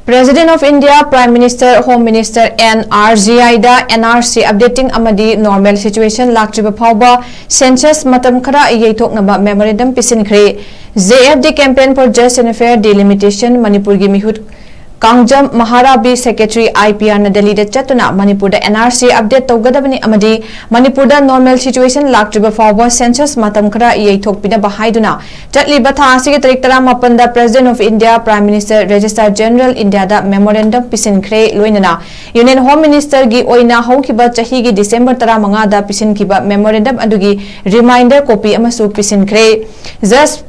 President of India, Prime Minister, Home Minister, and Rgi Da Nrc updating Amadi normal situation LAKTRIBA PHAOBA CENSUS MATAM KHARA YEITHOKNABA memorandum PISINKHRE ZFD campaign for just and fair delimitation Manipur gi mihut Kangjam Maharabi Secretary IPR na Delhi da chatuna Manipur da NRC update tawgadabani amadi Manipur da normal situation LAKTRIBA PHAOBA CENSUS matam khara yeithokpina bahaiduna chatliba tha asigi tarik 18 da President of India Prime Minister Registrar General India da memorandum PISINKHRE loinana Union Home Minister gi oina haukiba chahi gi December 15 da pisinkiba memorandum adugi reminder copy amasu PISINKHRE just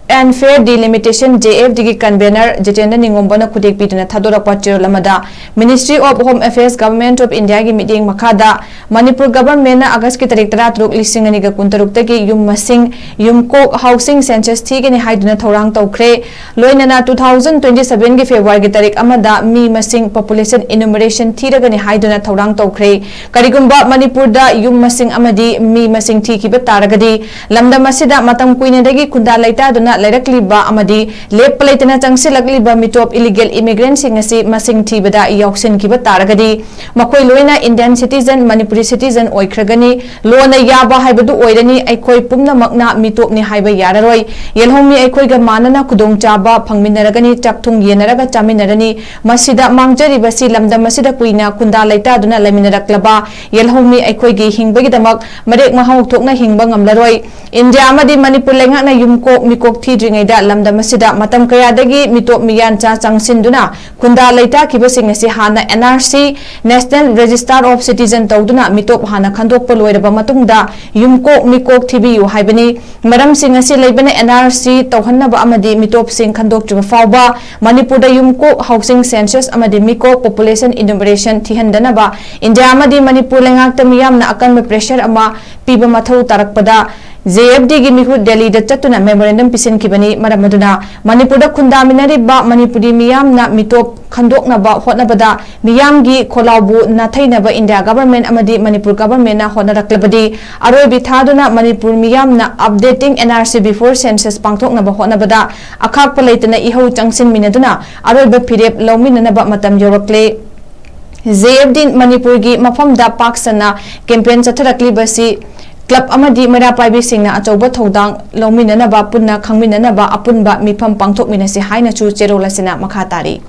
and fair delimitation JFD ki convener Jitendra Ningombana Kudik Pitana Thadora Pachiro Lamada Ministry of Home Affairs Government of India ki meeting Makada Manipur government na August ki tarik 13 lisingani ka kuntarukta ki yum masing yum ko housing census thigi ni haiduna thorang tawkhre loinana 2027 ki February ki tarik amada mi masing population enumeration thiraga ni haiduna thorang tawkhre karigumba Manipur da yum masing amadi mi masing thikiba taragadi lamda masida matam kuina dagi kunda laita duna LAKTRIBA Amadi Lepalaitana Changsilakliba mitop illegal immigrants singasi masing thibada yauksin kiba taragadi makoi loina Indian citizen Manipuri citizen oikragani lona yaba haibadu oirani aikoi pumna makna mitop ni haiba yararoi yelhomi aikoi ga manana kudong chaba phangminaragani chakthung yenaraga chaminarani masida mangjari basi lamda masida kuina kunda laita duna laminaraklaba yelhomi aikoi gi hingbagi damak marek mahau thokna hingba ngamlaroi India amadi Manipur lengana yumko mikok Tidringaida lamda masida matam kayadagi mitop miyan cha changsinduna kunda laita kibasing si hana NRC National Register of Citizen tawduna mitop hana khandokpa loiraba matungda yumko mikok thibiyu haibani maram sing asi leibane NRC tawhannaba amadi mitop sing khandoktriba PHAOBA Manipur da yumko housing census amadi mikok population enumeration thihandanaba India amadi Manipur lengakta miyamna akanba pressure ama piba mathau tarakpada ZFD gi mihu Delhi da chatuna memorandum PISINKHRE maramaduna Manipur da khundaminari ba Manipuri miyam na mitop khandokna ba hotnabada miyam gi kholaubu na thaina ba India government amadi Manipur government na honaraklabadi aroi bithaduna Manipur miyam na updating NRC before census pangthokna ba hotnabada akhak palaitana ihau changsin minaduna aroi ba phirep lawminana ba matam yorakle ZFD Manipur gi mafam da paksana campaign chatharakli basi Club Amadi Mera Paibi Singna Achoba Thodang Lawminana ba punna khangminana ba apunba mifam pangthokminasi haina chu cherolasina makhatari